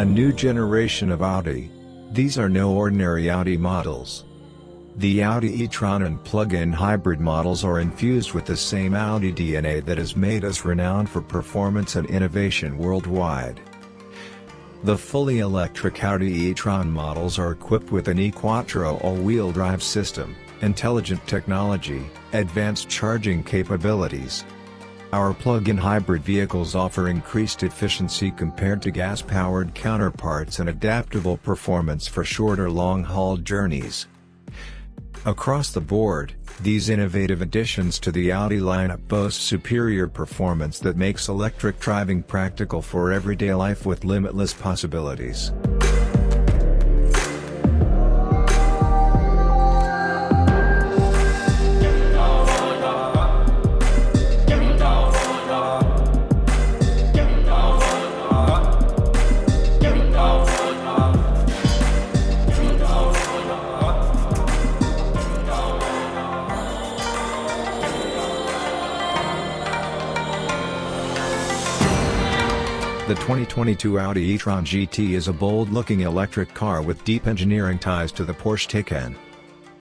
A new generation of Audi. These are no ordinary Audi models. The Audi e-tron and plug-in hybrid models are infused with the same Audi DNA that has made us renowned for performance and innovation worldwide. The fully electric Audi e-tron models are equipped with an e-quattro all-wheel drive system, intelligent technology, advanced charging capabilities. Our plug-in hybrid vehicles offer increased efficiency compared to gas-powered counterparts and adaptable performance for shorter long-haul journeys. Across the board, these innovative additions to the Audi lineup boast superior performance that makes electric driving practical for everyday life with limitless possibilities. The 2022 Audi e-tron GT is a bold-looking electric car with deep engineering ties to the Porsche Taycan.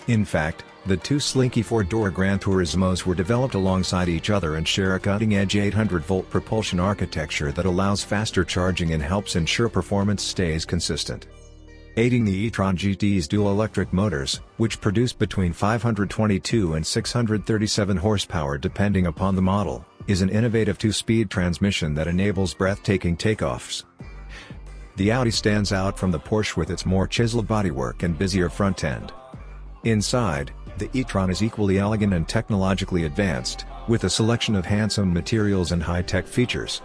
In fact, the two slinky four-door Gran Turismos were developed alongside each other and share a cutting-edge 800-volt propulsion architecture that allows faster charging and helps ensure performance stays consistent. Aiding the e-tron GT's dual electric motors, which produce between 522 and 637 horsepower depending upon the model, is an innovative two-speed transmission that enables breathtaking takeoffs. The Audi stands out from the Porsche with its more chiseled bodywork and busier front end. Inside, the e-tron is equally elegant and technologically advanced, with a selection of handsome materials and high-tech features.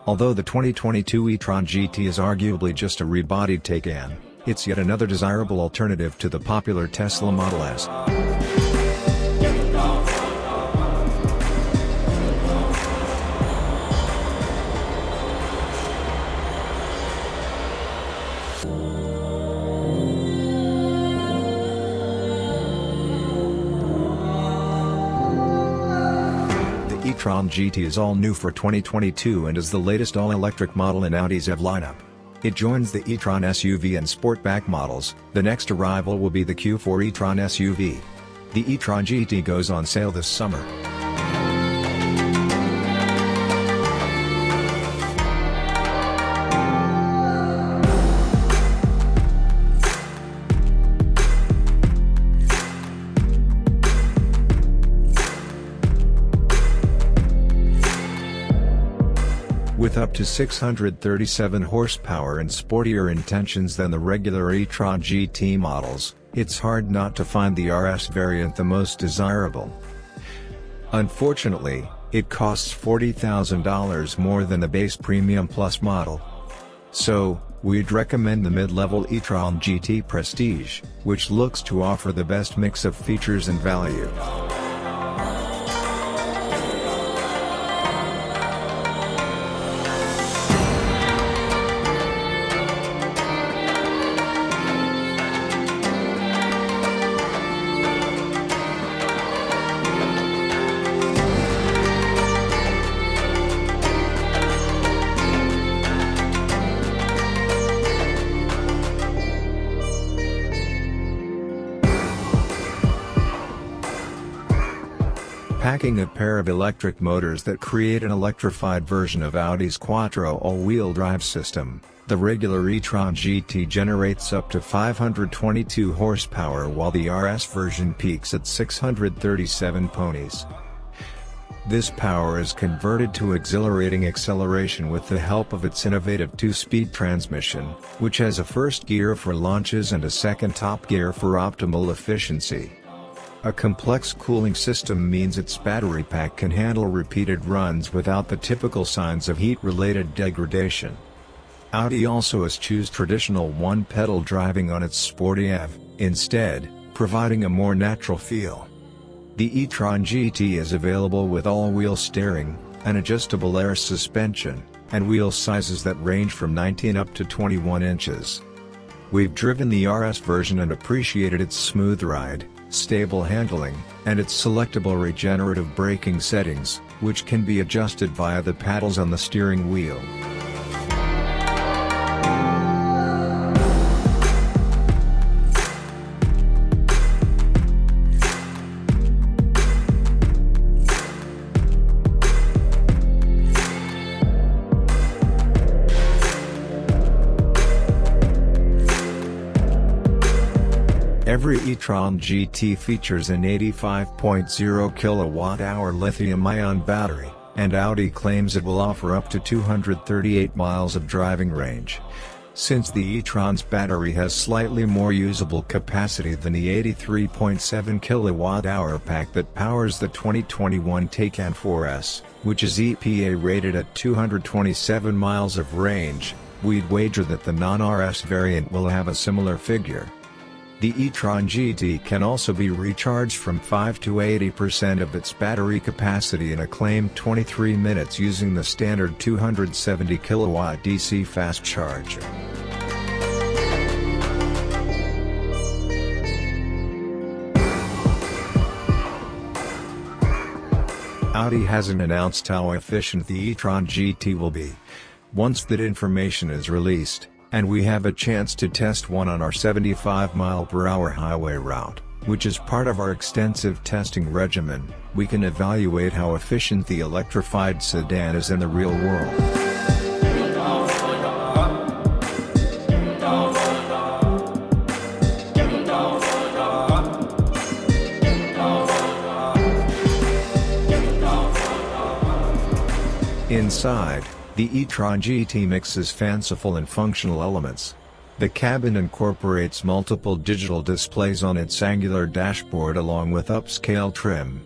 Although the 2022 e-tron GT is arguably just a re-bodied Taycan, it's yet another desirable alternative to the popular Tesla Model S. The e-tron GT is all new for 2022 and is the latest all-electric model in Audi's EV lineup. It joins the e-tron SUV and Sportback models. The next arrival will be the Q4 e-tron SUV. The e-tron GT goes on sale this summer. With up to 637 horsepower and sportier intentions than the regular e-tron GT models, it's hard not to find the RS variant the most desirable. Unfortunately, it costs $40,000 more than the base Premium Plus model. So, we'd recommend the mid-level e-tron GT Prestige, which looks to offer the best mix of features and value. Packing a pair of electric motors that create an electrified version of Audi's Quattro all-wheel drive system, the regular e-tron GT generates up to 522 horsepower while the RS version peaks at 637 ponies. This power is converted to exhilarating acceleration with the help of its innovative two-speed transmission, which has a first gear for launches and a second top gear for optimal efficiency. A complex cooling system means its battery pack can handle repeated runs without the typical signs of heat-related degradation. Audi also eschews traditional one-pedal driving on its sporty EV, instead, providing a more natural feel. The e-tron GT is available with all-wheel steering, an adjustable air suspension, and wheel sizes that range from 19 up to 21 inches. We've driven the RS version and appreciated its smooth ride, stable handling, and its selectable regenerative braking settings, which can be adjusted via the paddles on the steering wheel. Every e-tron GT features an 85.0 kWh lithium-ion battery, and Audi claims it will offer up to 238 miles of driving range. Since the e-tron's battery has slightly more usable capacity than the 83.7 kWh pack that powers the 2021 Taycan 4S, which is EPA rated at 227 miles of range, we'd wager that the non-RS variant will have a similar figure. The e-tron GT can also be recharged from 5 to 80% of its battery capacity in a claimed 23 minutes using the standard 270 kW DC fast charger. Audi hasn't announced how efficient the e-tron GT will be. Once that information is released, and we have a chance to test one on our 75-mile-per-hour highway route, which is part of our extensive testing regimen, we can evaluate how efficient the electrified sedan is in the real world. Inside, the e-tron GT mixes fanciful and functional elements. The cabin incorporates multiple digital displays on its angular dashboard along with upscale trim.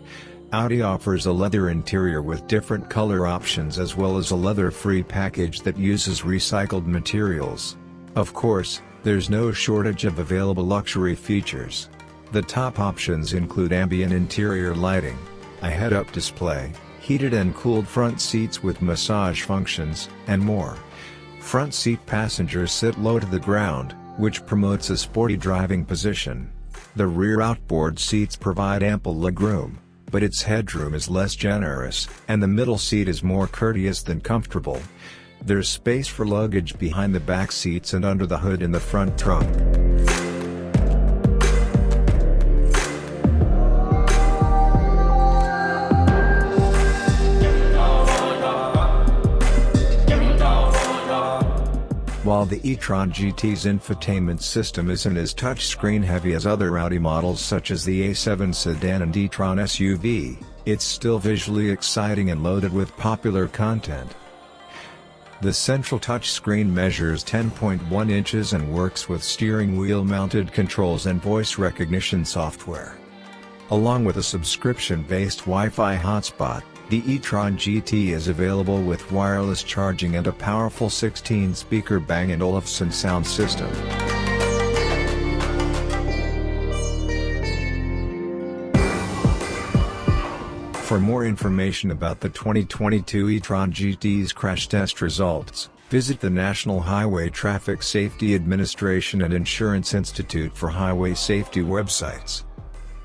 Audi offers a leather interior with different color options as well as a leather-free package that uses recycled materials. Of course, there's no shortage of available luxury features. The top options include ambient interior lighting, a head-up display, heated and cooled front seats with massage functions, and more. Front seat passengers sit low to the ground, which promotes a sporty driving position. The rear outboard seats provide ample legroom, but its headroom is less generous, and the middle seat is more courteous than comfortable. There's space for luggage behind the back seats and under the hood in the front trunk. While the e-tron GT's infotainment system isn't as touchscreen heavy as other Audi models such as the A7 sedan and e-tron SUV, it's still visually exciting and loaded with popular content. The central touchscreen measures 10.1 inches and works with steering wheel-mounted controls and voice recognition software. Along with a subscription-based Wi-Fi hotspot, the e-tron GT is available with wireless charging and a powerful 16-speaker Bang & Olufsen sound system. For more information about the 2022 e-tron GT's crash test results, visit the National Highway Traffic Safety Administration and Insurance Institute for Highway Safety websites.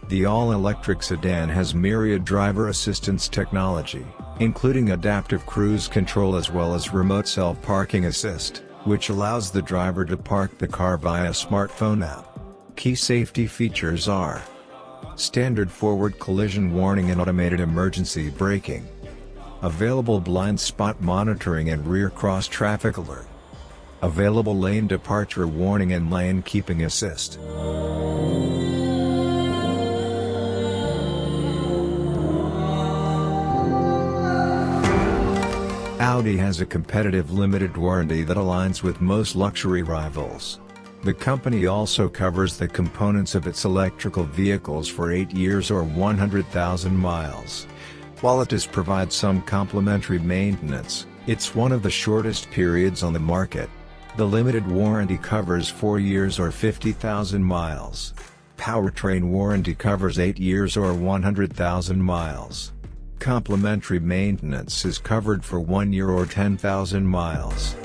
The all-electric sedan has myriad driver assistance technology, including adaptive cruise control as well as remote self-parking assist, which allows the driver to park the car via smartphone app. Key safety features are standard forward collision warning and automated emergency braking, available blind spot monitoring and rear cross traffic alert, available lane departure warning and lane keeping assist. Audi has a competitive limited warranty that aligns with most luxury rivals. The company also covers the components of its electrical vehicles for 8 years or 100,000 miles. While it does provide some complimentary maintenance, it's one of the shortest periods on the market. The limited warranty covers 4 years or 50,000 miles. Powertrain warranty covers 8 years or 100,000 miles. Complimentary maintenance is covered for 1 year or 10,000 miles.